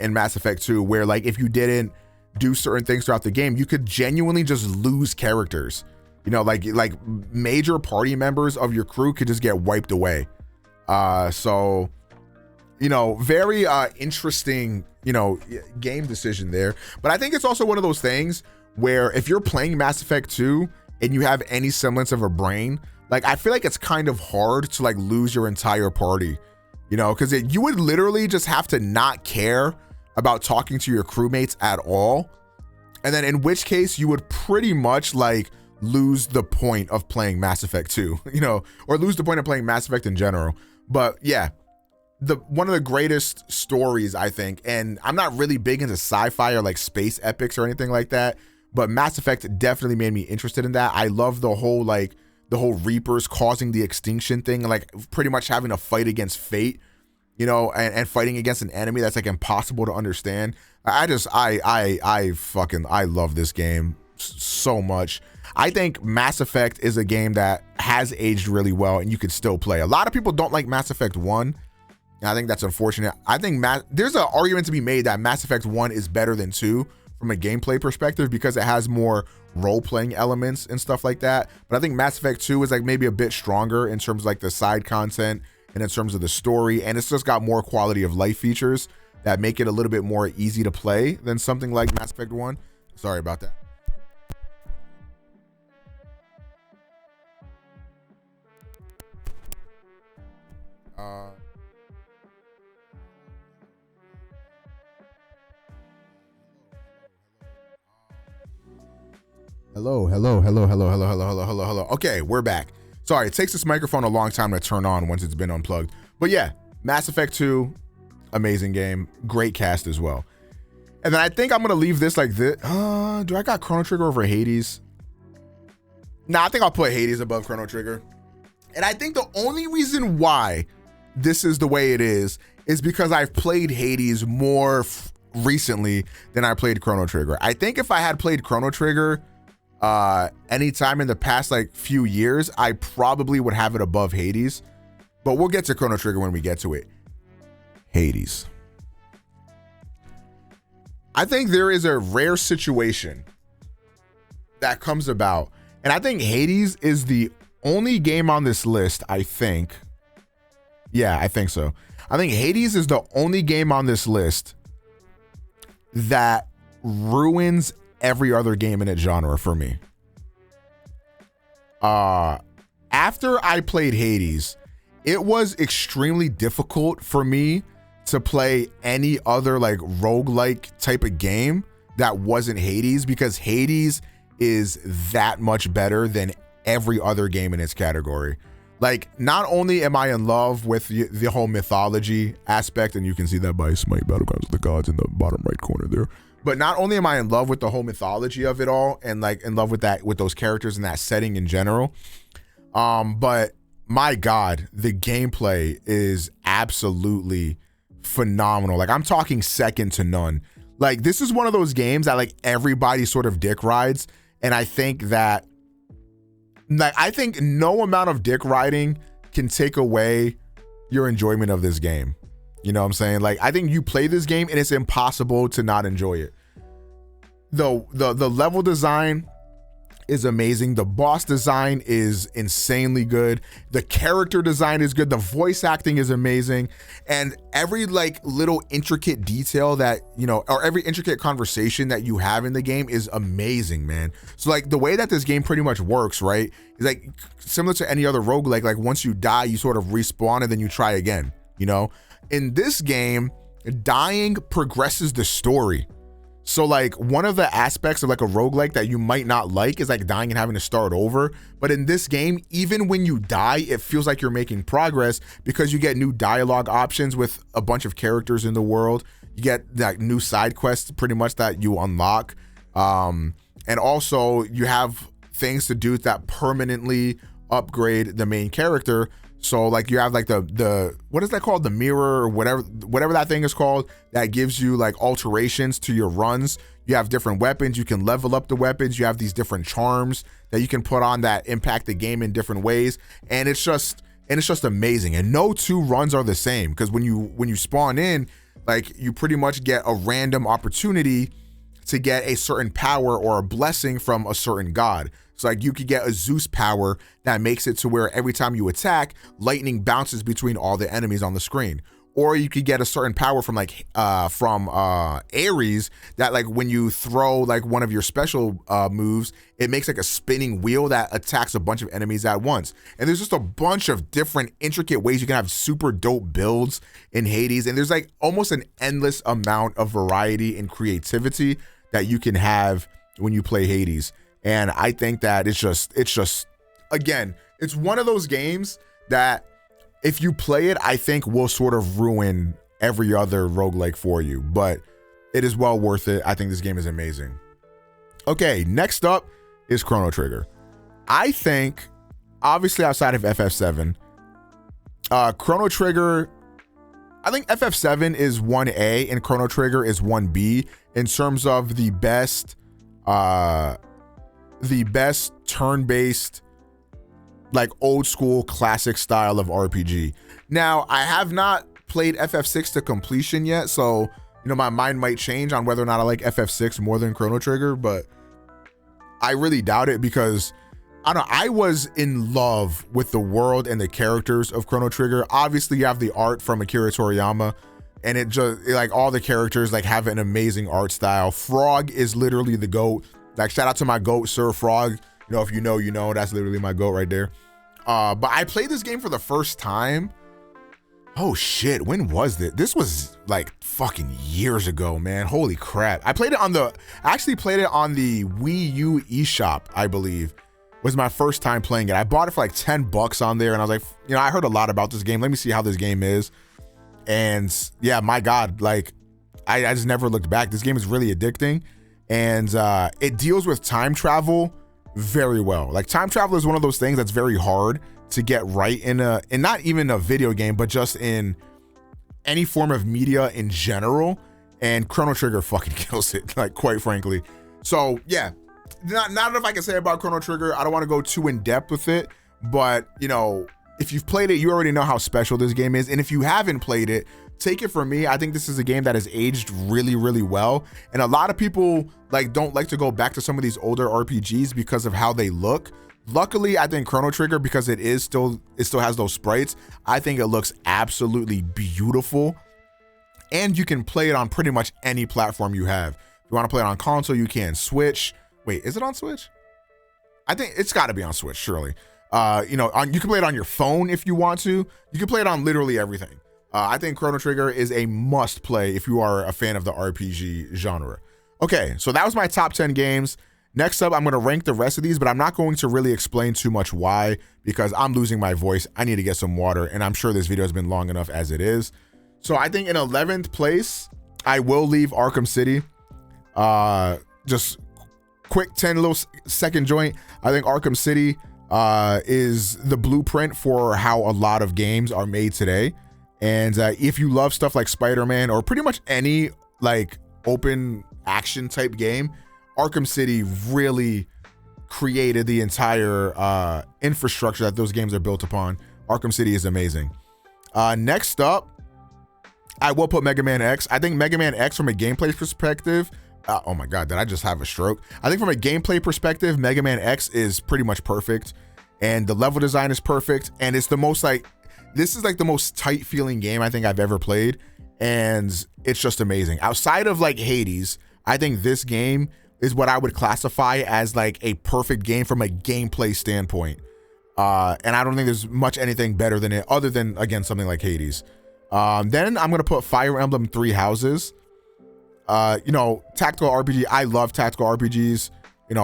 in Mass Effect 2, where like if you didn't do certain things throughout the game, you could genuinely just lose characters. You know, like major party members of your crew could just get wiped away. So, you know, very interesting, you know, game decision there. But I think it's also one of those things where if you're playing Mass Effect 2 and you have any semblance of a brain, like, I feel like it's kind of hard to like lose your entire party, you know, because you would literally just have to not care about talking to your crewmates at all. And then in which case you would pretty much like lose the point of playing Mass Effect 2, you know, or lose the point of playing Mass Effect in general. But yeah, one of the greatest stories, I think, and I'm not really big into sci-fi or like space epics or anything like that, but Mass Effect definitely made me interested in that. I love the whole Reapers causing the extinction thing, like pretty much having to fight against fate, you know, and fighting against an enemy that's like impossible to understand. I love this game so much. I think Mass Effect is a game that has aged really well and you could still play. A lot of people don't like Mass Effect 1. And I think that's unfortunate. I think there's an argument to be made that Mass Effect 1 is better than 2 from a gameplay perspective because it has more role-playing elements and stuff like that. But I think Mass Effect 2 is like maybe a bit stronger in terms of like the side content and in terms of the story. And it's just got more quality of life features that make it a little bit more easy to play than something like Mass Effect 1. Sorry about that. Hello. Okay, we're back. Sorry, it takes this microphone a long time to turn on once it's been unplugged. But yeah, Mass Effect 2, amazing game, great cast as well. And then I think I'm gonna leave this like this. Do I got Chrono Trigger over Hades? Nah, I think I'll put Hades above Chrono Trigger. And I think the only reason why this is the way it is because I've played Hades more recently than I played Chrono Trigger. I think if I had played Chrono Trigger anytime in the past like few years, I probably would have it above Hades. But we'll get to Chrono Trigger when we get to it. Hades. I think there is a rare situation that comes about, and I think Hades is the only game on this list, I think. Yeah, I think so. I think Hades is the only game on this list that ruins every other game in its genre for me. After I played Hades, it was extremely difficult for me to play any other like roguelike type of game that wasn't Hades, because Hades is that much better than every other game in its category. Like, not only am I in love with the whole mythology aspect, and you can see that by Smite Battlegrounds of the Gods in the bottom right corner there, but not only am I in love with the whole mythology of it all and like in love with that, with those characters and that setting in general, but my God, the gameplay is absolutely phenomenal. Like, I'm talking second to none. Like, this is one of those games that like everybody sort of dick rides, and I think that like, I think no amount of dick riding can take away your enjoyment of this game. You know what I'm saying? Like, I think you play this game and it's impossible to not enjoy it. The level design is amazing. The boss design is insanely good. The character design is good. The voice acting is amazing. And every like little intricate detail that, you know, or every intricate conversation that you have in the game is amazing, man. So like the way that this game pretty much works, right, is like similar to any other roguelike. Like, once you die, you sort of respawn and then you try again, you know? In this game, dying progresses the story. So like one of the aspects of like a roguelike that you might not like is like dying and having to start over. But in this game, even when you die, it feels like you're making progress because you get new dialogue options with a bunch of characters in the world. You get like new side quests pretty much that you unlock. And also you have things to do that permanently upgrade the main character. So like you have like the what is that called? The mirror or whatever that thing is called, that gives you like alterations to your runs. You have different weapons. You can level up the weapons. You have these different charms that you can put on that impact the game in different ways. And it's just amazing. And no two runs are the same, because when you spawn in, like, you pretty much get a random opportunity to get a certain power or a blessing from a certain god. So like you could get a Zeus power that makes it to where every time you attack, lightning bounces between all the enemies on the screen. Or you could get a certain power from like Ares that like when you throw like one of your special moves, it makes like a spinning wheel that attacks a bunch of enemies at once. And there's just a bunch of different intricate ways you can have super dope builds in Hades. And there's like almost an endless amount of variety and creativity that you can have when you play Hades. And I think that it's just, again, it's one of those games that if you play it, I think will sort of ruin every other roguelike for you, but it is well worth it. I think this game is amazing. Okay, next up is Chrono Trigger. I think, obviously outside of FF7, Chrono Trigger, I think FF7 is 1A and Chrono Trigger is 1B in terms of the best the best turn-based, like old school classic style of RPG. Now, I have not played FF6 to completion yet, so my mind might change on whether or not I like FF6 more than Chrono Trigger, but I really doubt it because I was in love with the world and the characters of Chrono Trigger. Obviously, you have the art from Akira Toriyama, and it just like all the characters like have an amazing art style. Frog is literally the GOAT. Like, shout out to my GOAT, Sir Frog. If you know, that's literally my GOAT right there. But I played this game for the first time. Oh shit, when was this? This was like fucking years ago, man. Holy crap. I actually played it on the Wii U eShop, I believe. Was my first time playing it. I bought it for like $10 on there, and I was like, I heard a lot about this game. Let me see how this game is. And yeah, my God, like I just never looked back. This game is really addicting, and it deals with time travel very well. Like, time travel is one of those things that's very hard to get right in not even a video game, but just in any form of media in general. And Chrono Trigger fucking kills it, like, quite frankly. So yeah, not enough I can say about Chrono Trigger. I don't want to go too in depth with it, but if you've played it, you already know how special this game is. And if you haven't played it, take it from me, I think this is a game that has aged really, really well. And a lot of people don't like to go back to some of these older RPGs because of how they look. Luckily, I think Chrono Trigger, because it still has those sprites, I think it looks absolutely beautiful. And you can play it on pretty much any platform you have. If you want to play it on console, you can. Switch. Wait, is it on Switch? I think it's got to be on Switch, surely. You can play it on your phone if you want to. You can play it on literally everything. I think Chrono Trigger is a must play if you are a fan of the RPG genre. Okay, so that was my top 10 games. Next up, I'm going to rank the rest of these, but I'm not going to really explain too much why, because I'm losing my voice. I need to get some water, and I'm sure this video has been long enough as it is. So I think in 11th place, I will leave Arkham City. Just quick 10 little second joint. I think Arkham City is the blueprint for how a lot of games are made today. And if you love stuff like Spider-Man or pretty much any like open action type game, Arkham City really created the entire infrastructure that those games are built upon. Arkham City is amazing. Next up, I will put Mega Man X. I think Mega Man X from a gameplay perspective, oh my God, did I just have a stroke? I think from a gameplay perspective, Mega Man X is pretty much perfect. And the level design is perfect. And it's the most this is like the most tight feeling game I think I've ever played. And it's just amazing. Outside of like Hades, I think this game is what I would classify as like a perfect game from a gameplay standpoint. And I don't think there's much anything better than it, other than, again, something like Hades. Then I'm gonna put Fire Emblem Three Houses. Tactical RPG. I love tactical RPGs.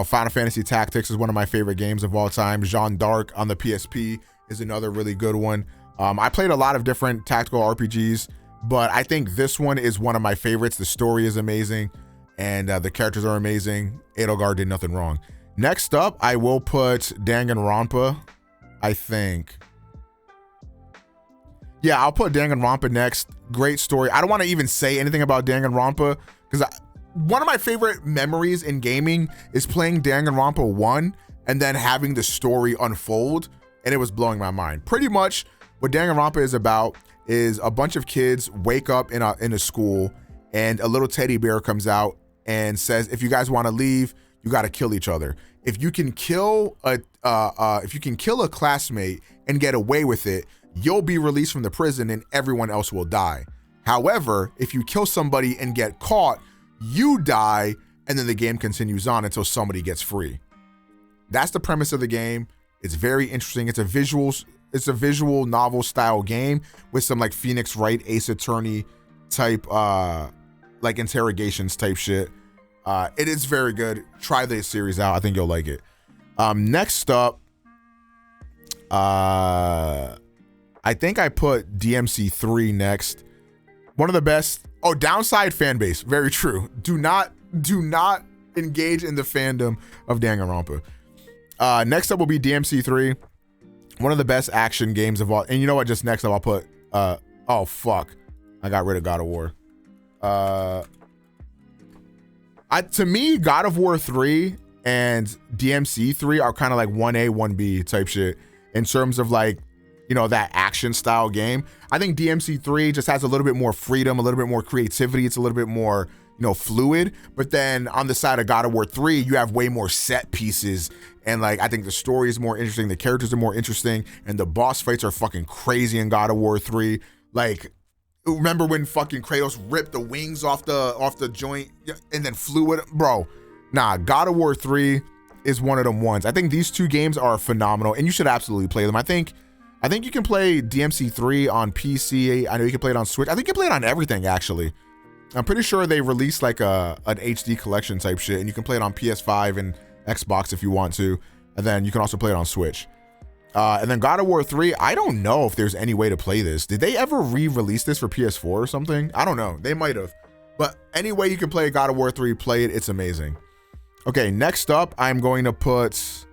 Final Fantasy Tactics is one of my favorite games of all time. Jeanne d'Arc on the PSP is another really good one. I played a lot of different tactical RPGs, but I think this one is one of my favorites. The story is amazing, and the characters are amazing. Edelgard did nothing wrong. Next up, I will put Danganronpa, I think. Yeah, I'll put Danganronpa next. Great story. I don't want to even say anything about Danganronpa because one of my favorite memories in gaming is playing Danganronpa 1 and then having the story unfold, and it was blowing my mind. Pretty much what Danganronpa is about is a bunch of kids wake up in a school, and a little teddy bear comes out and says, if you guys want to leave, you got to kill each other. If you can kill a classmate and get away with it, you'll be released from the prison and everyone else will die. However, if you kill somebody and get caught, you die, and then the game continues on until somebody gets free. That's the premise of the game. It's very interesting. It's a visual novel style game with some like Phoenix Wright, Ace Attorney type like interrogations type shit. It is very good. Try this series out. I think you'll like it. Next up, I think I put DMC3 next. One of the best. Oh, Downside fan base. Very true. Do not engage in the fandom of Danganronpa. Next up will be DMC3. One of the best action games of all. And you know what? Just next up, I'll put. Oh fuck, I got rid of God of War. To me, God of War 3 and DMC3 are kind of like 1A, 1B type shit in terms of like, you know, that action style game. I think DMC3 just has a little bit more freedom, a little bit more creativity. It's a little bit more, you know, fluid. But then on the side of God of War 3, you have way more set pieces. And like, I think the story is more interesting. The characters are more interesting. And the boss fights are fucking crazy in God of War 3. Like, remember when fucking Kratos ripped the wings off the joint and then flew with it? Bro, nah, God of War 3 is one of them ones. I think these two games are phenomenal and you should absolutely play them. I think you can play DMC3 on PC. I know you can play it on Switch. I think you can play it on everything, actually. I'm pretty sure they released like an HD collection type shit, and you can play it on PS5 and Xbox if you want to. And then you can also play it on Switch. And then God of War 3, I don't know if there's any way to play this. Did they ever re-release this for PS4 or something? I don't know. They might have. But any way you can play God of War 3, play it. It's amazing. Okay, next up, I'm going to put...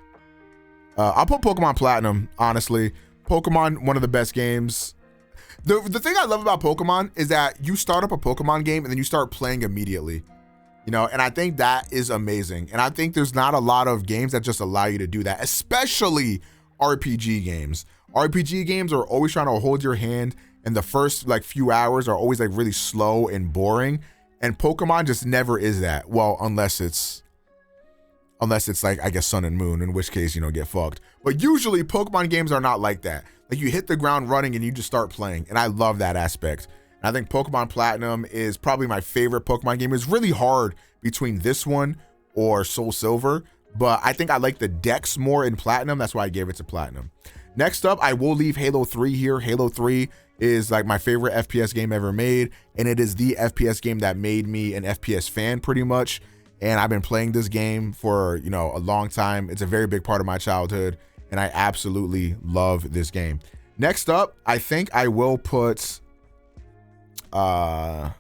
I'll put Pokemon Platinum, honestly. Pokemon, one of the best games. The thing I love about Pokemon is that you start up a Pokemon game and then you start playing immediately, you know, and I think that is amazing. And I think there's not a lot of games that just allow you to do that, especially RPG games. RPG games are always trying to hold your hand, and the first like few hours are always like really slow and boring. And Pokemon just never is that. Well, unless it's like, I guess, Sun and Moon, in which case, you know, get fucked. But usually Pokemon games are not like that. Like, you hit the ground running and you just start playing. And I love that aspect. And I think Pokemon Platinum is probably my favorite Pokemon game. It's really hard between this one or Soul Silver, but I think I like the Dex more in Platinum. That's why I gave it to Platinum. Next up, I will leave Halo 3 here. Halo 3 is like my favorite FPS game ever made. And it is the FPS game that made me an FPS fan pretty much. And I've been playing this game for, you know, a long time. It's a very big part of my childhood, and I absolutely love this game. Next up, I think I will put, I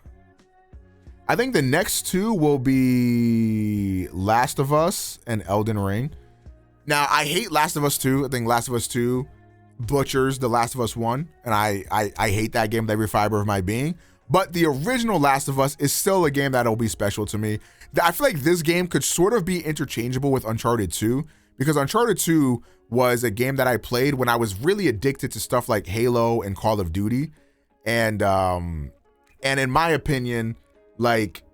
think the next two will be Last of Us and Elden Ring. Now, I hate Last of Us 2. I think Last of Us 2 butchers The Last of Us 1, and I hate that game with every fiber of my being. But the original Last of Us is still a game that'll be special to me. I feel like this game could sort of be interchangeable with Uncharted 2, because Uncharted 2 was a game that I played when I was really addicted to stuff like Halo and Call of Duty. And in my opinion, like,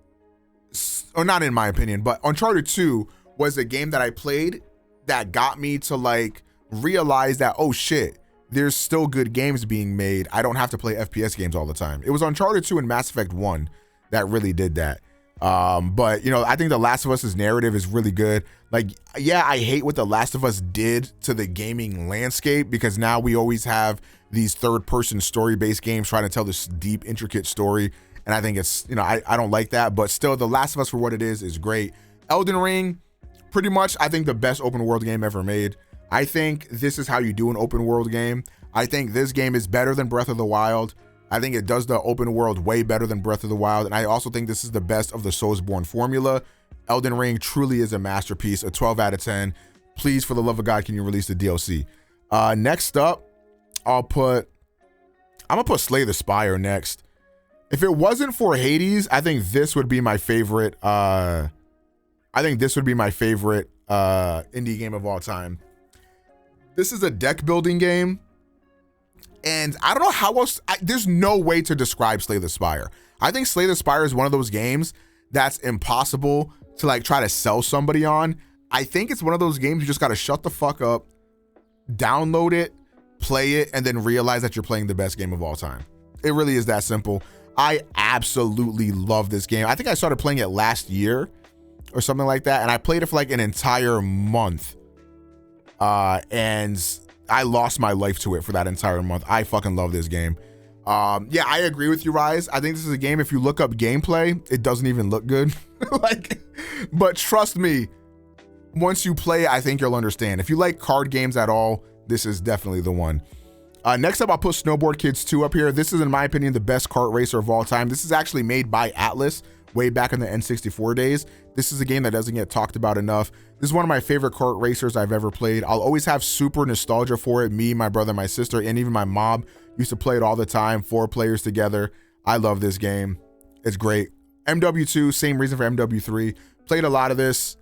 or not in my opinion, but Uncharted 2 was a game that I played that got me to like realize that, oh shit, there's still good games being made. I don't have to play FPS games all the time. It was Uncharted 2 and Mass Effect 1 that really did that. But, you know, I think The Last of Us's narrative is really good. Like, yeah, I hate what The Last of Us did to the gaming landscape, because now we always have these third-person story-based games trying to tell this deep, intricate story. And I think it's, you know, I don't like that. But still, The Last of Us for what it is great. Elden Ring, pretty much, I think the best open-world game ever made. I think this is how you do an open world game. I think this game is better than Breath of the Wild. I think it does the open world way better than Breath of the Wild. And I also think this is the best of the Soulsborne formula. Elden Ring truly is a masterpiece, a 12 out of 10. Please, for the love of God, can you release the DLC? Next up, I'm gonna put Slay the Spire next. If it wasn't for Hades, I think this would be my favorite. Indie game of all time. This is a deck building game, and I don't know how else. There's no way to describe Slay the Spire. I think Slay the Spire is one of those games that's impossible to like try to sell somebody on. I think it's one of those games you just got to shut the fuck up, download it, play it, and then realize that you're playing the best game of all time. It really is that simple. I absolutely love this game. I think I started playing it last year or something like that, and I played it for like an entire month. And I lost my life to it for that entire month. I fucking love this game. Yeah, I agree with you, Rise. I think this is a game, if you look up gameplay, it doesn't even look good. But trust me, once you play, I think you'll understand. If you like card games at all, this is definitely the one. Next up, I'll put Snowboard Kids 2 up here. This is, in my opinion, the best kart racer of all time. This is actually made by Atlas way back in the N64 days. This is a game that doesn't get talked about enough. This is one of my favorite kart racers I've ever played. I'll always have super nostalgia for it. Me, my brother, my sister, and even my mom used to play it all the time, 4 players together. I love this game. It's great. MW2, same reason for MW3. Played a lot of this.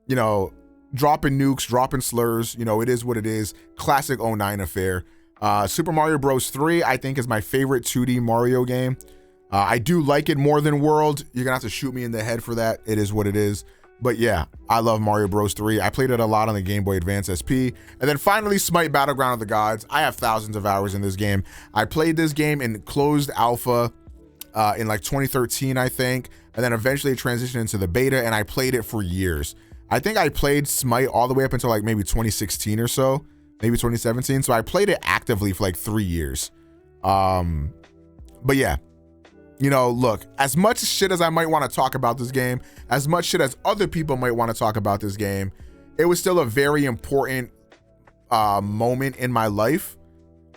you know, dropping nukes, dropping slurs. You know, it is what it is. Classic '09 affair. Super Mario Bros. 3, I think, is my favorite 2D Mario game. I do like it more than World. You're gonna have to shoot me in the head for that. It is what it is. But yeah, I love Mario Bros. 3. I played it a lot on the Game Boy Advance SP. And then finally, Smite Battleground of the Gods. I have thousands of hours in this game. I played this game in closed alpha in like 2013, I think. And then eventually transitioned into the beta, and I played it for years. I think I played Smite all the way up until like maybe 2016 or so, maybe 2017. So I played it actively for like 3 years. But yeah. You know, look, as much shit as I might want to talk about this game, as much shit as other people might want to talk about this game, it was still a very important moment in my life.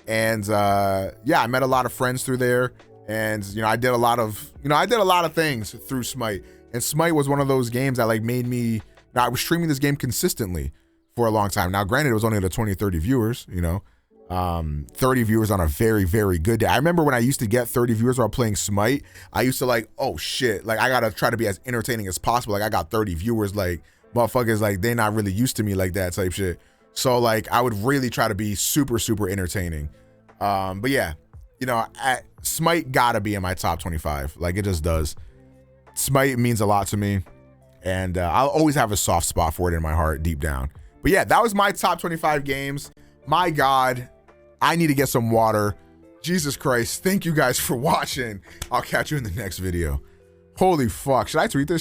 And yeah, I met a lot of friends through there. And, you know, I did a lot of things through Smite. And Smite was one of those games that like made me, I was streaming this game consistently for a long time. Now, granted, it was only to 20, 30 viewers, you know. 30 viewers on a very, very good day. I remember when I used to get 30 viewers while playing Smite, I used to like, oh shit, like I gotta try to be as entertaining as possible. Like I got 30 viewers, like motherfuckers, like they're not really used to me like that type shit. So like I would really try to be super, super entertaining. But yeah, you know, Smite gotta be in my top 25. Like it just does. Smite means a lot to me, and I'll always have a soft spot for it in my heart deep down. But yeah, that was my top 25 games. My God, I need to get some water. Jesus Christ. Thank you guys for watching. I'll catch you in the next video. Holy fuck. Should I tweet this shit?